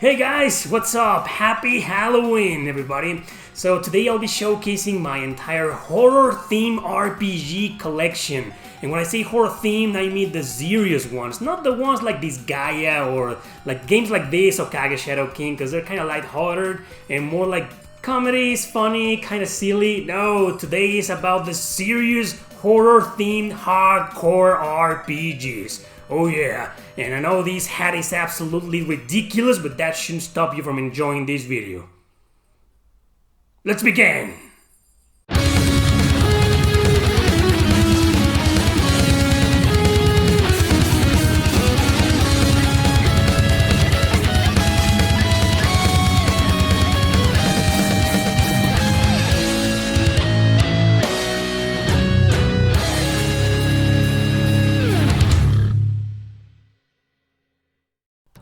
Hey guys, what's up? Happy Halloween, everybody! So today I'll be showcasing my entire horror theme RPG collection. And when I say horror themed, I mean the serious ones, not the ones like this Gaia or like games like this or Kage Shadow King, because they're kind of lighthearted and more like comedies, funny, kind of silly. No, today is about the serious horror themed hardcore RPGs. Oh yeah, and I know this hat is absolutely ridiculous, but that shouldn't stop you from enjoying this video. Let's begin!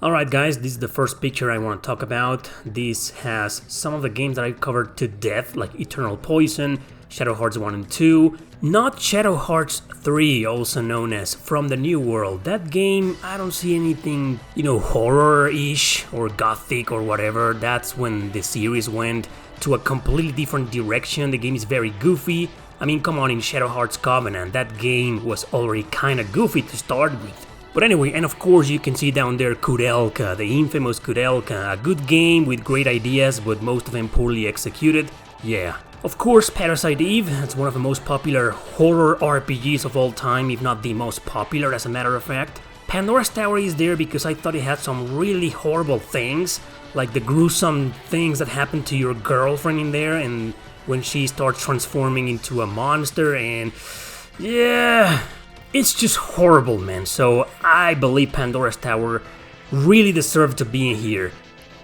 Alright guys, this is the first picture I want to talk about. This has some of the games that I've covered to death, like Eternal Poison, Shadow Hearts 1 and 2, not Shadow Hearts 3, also known as From the New World. That game, I don't see anything, horror-ish or gothic or whatever. That's when the series went to a completely different direction. The game is very goofy. I mean, come on, in Shadow Hearts Covenant, that game was already kinda goofy to start with. But anyway, and of course you can see down there Kudelka, the infamous Kudelka, a good game with great ideas, but most of them poorly executed. Yeah. Of course, Parasite Eve, it's one of the most popular horror RPGs of all time, if not the most popular as a matter of fact. Pandora's Tower is there because I thought it had some really horrible things, like the gruesome things that happen to your girlfriend in there, and when she starts transforming into a monster, and yeah... it's just horrible, man, so I believe Pandora's Tower really deserved to be in here.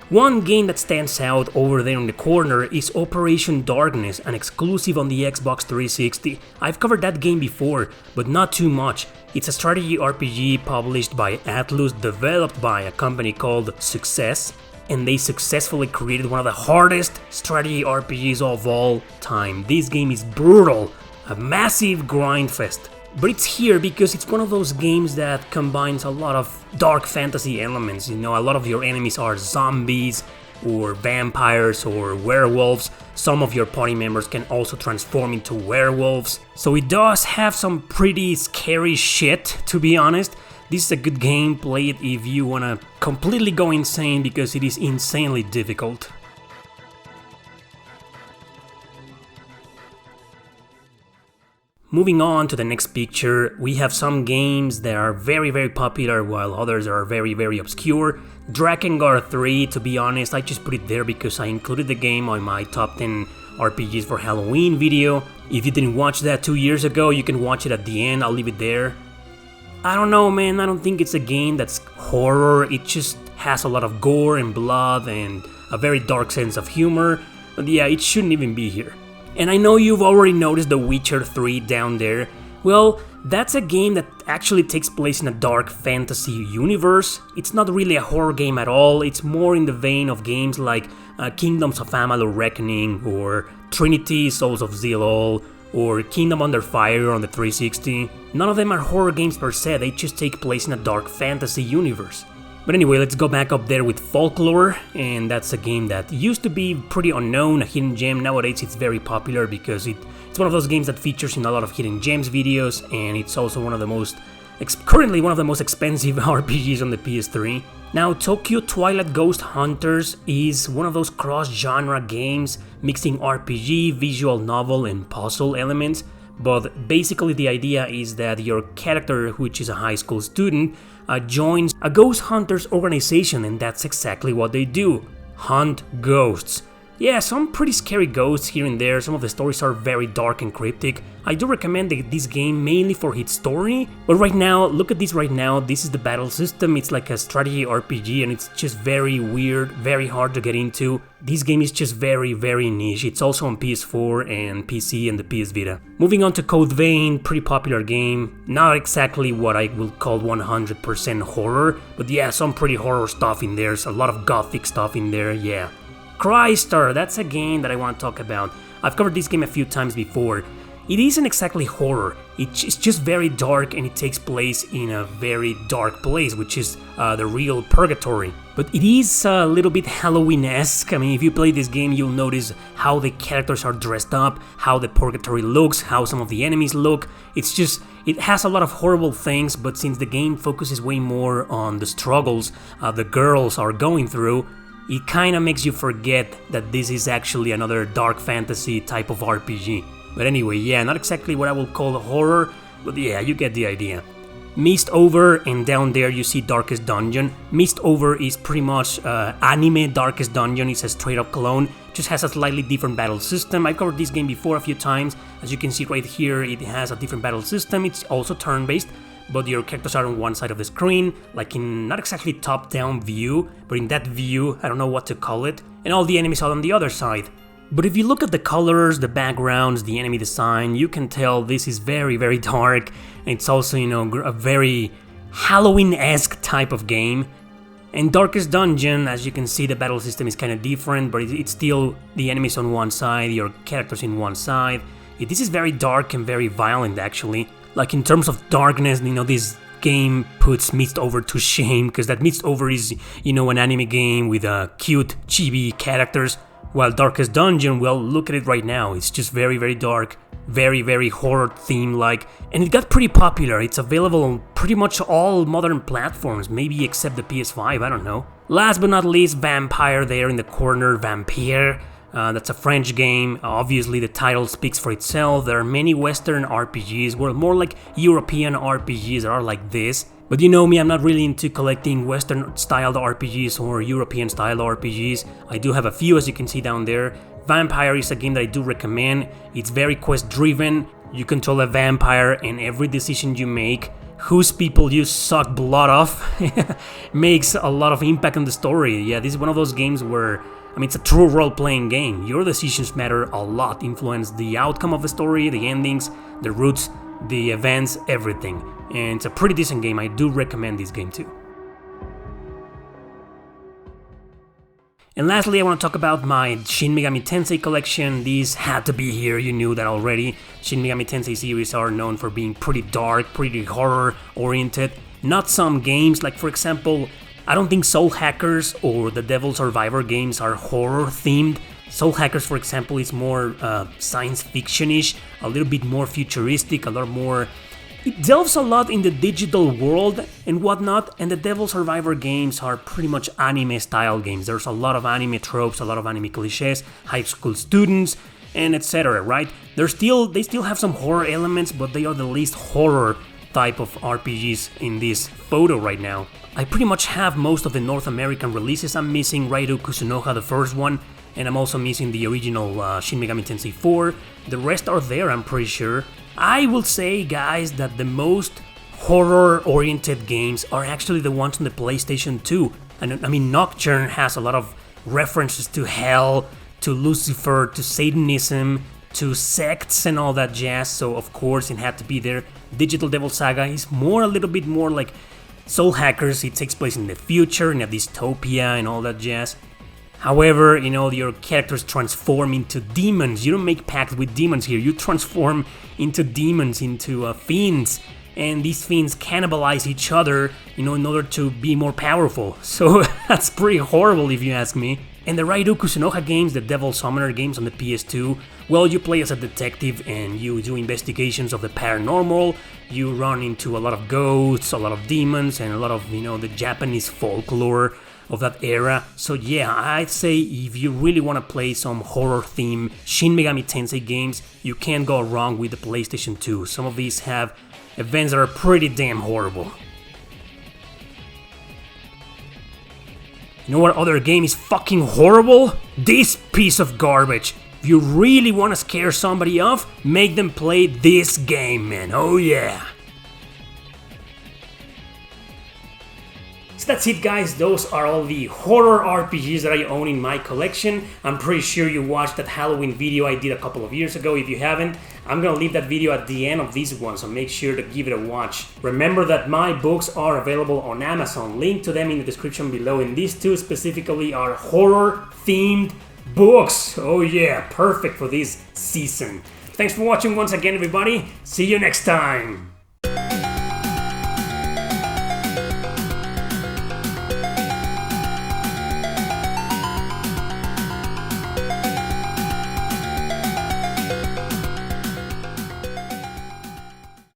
One game that stands out over there in the corner is Operation Darkness, an exclusive on the Xbox 360. I've covered that game before, but not too much. It's a strategy RPG published by Atlus, developed by a company called Success, and they successfully created one of the hardest strategy RPGs of all time. This game is brutal, a massive grind fest. But it's here because it's one of those games that combines a lot of dark fantasy elements. A lot of your enemies are zombies or vampires or werewolves. Some of your party members can also transform into werewolves. So it does have some pretty scary shit, to be honest. This is a good game. Play it if you wanna completely go insane, because it is insanely difficult. Moving on to the next picture, we have some games that are very, very popular while others are very, very obscure. Drakengard 3, to be honest, I just put it there because I included the game on my top 10 RPGs for Halloween video. If you didn't watch that 2 years ago, you can watch it at the end, I'll leave it there. I don't know, man, I don't think it's a game that's horror. It just has a lot of gore and blood and a very dark sense of humor. But yeah, it shouldn't even be here. And I know you've already noticed The Witcher 3 down there. Well, that's a game that actually takes place in a dark fantasy universe. It's not really a horror game at all, it's more in the vein of games like Kingdoms of Amalur Reckoning, or Trinity, Souls of Zilol, or Kingdom Under Fire on the 360. None of them are horror games per se, they just take place in a dark fantasy universe. But anyway, let's go back up there with Folklore, and that's a game that used to be pretty unknown, a hidden gem. Nowadays it's very popular because it's one of those games that features in a lot of hidden gems videos, and it's also currently one of the most expensive RPGs on the PS3. Now, Tokyo Twilight Ghost Hunters is one of those cross-genre games mixing RPG, visual novel, and puzzle elements. But basically the idea is that your character, which is a high school student, joins a ghost hunters organization, and that's exactly what they do. Hunt ghosts. Yeah, some pretty scary ghosts here and there, some of the stories are very dark and cryptic. I do recommend this game mainly for its story, but right now, look at this right now, this is the battle system, it's like a strategy RPG and it's just very weird, very hard to get into. This game is just very, very niche, it's also on PS4 and PC and the PS Vita. Moving on to Code Vein, pretty popular game, not exactly what I will call 100% horror, but yeah, some pretty horror stuff in there, there's a lot of gothic stuff in there, yeah. Crystar, that's a game that I want to talk about. I've covered this game a few times before. it isn't exactly horror. It's just very dark, and it takes place in a very dark place, which is the real purgatory. But it is a little bit Halloween-esque. I mean, if you play this game, you'll notice how the characters are dressed up, how the purgatory looks, how some of the enemies look. It's just, it has a lot of horrible things, but since the game focuses way more on the struggles the girls are going through, it kinda makes you forget that this is actually another dark fantasy type of RPG. But anyway, yeah, not exactly what I would call a horror, but yeah, you get the idea. Mistover, and down there you see Darkest Dungeon. Mistover is pretty much anime Darkest Dungeon. It's a straight up clone, just has a slightly different battle system. I've covered this game before a few times. As you can see right here, it has a different battle system. It's also turn-based, but your characters are on one side of the screen, like in not exactly top-down view, but in that view, I don't know what to call it, and all the enemies are on the other side. But if you look at the colors, the backgrounds, the enemy design, you can tell this is very, very dark. It's also, you know, a very Halloween-esque type of game. And Darkest Dungeon, as you can see, the battle system is kind of different, but it's still the enemies on one side, your characters in one side. This is very dark and very violent, actually. Like, in terms of darkness, you know, this game puts Mistover to shame, because that Mistover is, you know, an anime game with cute, chibi characters. While Darkest Dungeon, well, look at it right now, it's just very, very dark, very, very horror theme-like, and it got pretty popular. It's available on pretty much all modern platforms, maybe except the PS5, I don't know. Last but not least, Vampire there in the corner, Vampire. That's a French game. Obviously, the title speaks for itself. There are many Western RPGs, well, more like European RPGs that are like this. But you know me, I'm not really into collecting Western-styled RPGs or European-styled RPGs. I do have a few, as you can see down there. Vampire is a game that I do recommend. It's very quest-driven. You control a vampire, and every decision you make, whose people you suck blood off, makes a lot of impact on the story. Yeah, this is one of those games where, I mean, it's a true role-playing game. Your decisions matter a lot, influence the outcome of the story, the endings, the routes, the events, everything. And it's a pretty decent game. I do recommend this game too. And lastly, I want to talk about my Shin Megami Tensei collection. These had to be here, you knew that already. Shin Megami Tensei series are known for being pretty dark, pretty horror-oriented. Not some games, like for example, I don't think Soul Hackers or the Devil Survivor games are horror-themed. Soul Hackers, for example, is more science fiction-ish, a little bit more futuristic, a lot more... It delves a lot in the digital world and whatnot, and the Devil Survivor games are pretty much anime-style games. There's a lot of anime tropes, a lot of anime cliches, high school students, and etc., right? They still have some horror elements, but they are the least horror type of RPGs in this photo right now. I pretty much have most of the North American releases. I'm missing Raiden Kusunoha, the first one, and I'm also missing the original Shin Megami Tensei 4. The rest are there, I'm pretty sure. I will say, guys, that the most horror-oriented games are actually the ones on the PlayStation 2. And I mean, Nocturne has a lot of references to hell, to Lucifer, to Satanism, to sects and all that jazz, so of course it had to be there. Digital Devil Saga is a little bit more like Soul Hackers. It takes place in the future, in a dystopia and all that jazz. However, you know, your characters transform into demons. You don't make pacts with demons here. You transform into demons, into fiends. And these fiends cannibalize each other, you know, in order to be more powerful. So that's pretty horrible if you ask me. And the Raiden Kusunoha games, the Devil Summoner games on the PS2, well, you play as a detective and you do investigations of the paranormal. You run into a lot of ghosts, a lot of demons, and a lot of, you know, the Japanese folklore of that era. So yeah, I'd say if you really want to play some horror theme Shin Megami Tensei games, you can't go wrong with the PlayStation 2. Some of these have events that are pretty damn horrible. You know what other game is fucking horrible? This piece of garbage. If you really want to scare somebody off, make them play this game, man. Oh yeah. So that's it, guys. Those are all the horror RPGs that I own in my collection. I'm pretty sure you watched that Halloween video I did a couple of years ago. If you haven't, I'm gonna leave that video at the end of this one, so make sure to give it a watch. Remember that my books are available on Amazon. Link to them in the description below, and these two specifically are horror-themed books. Oh yeah, perfect for this season. Thanks for watching once again, everybody. See you next time.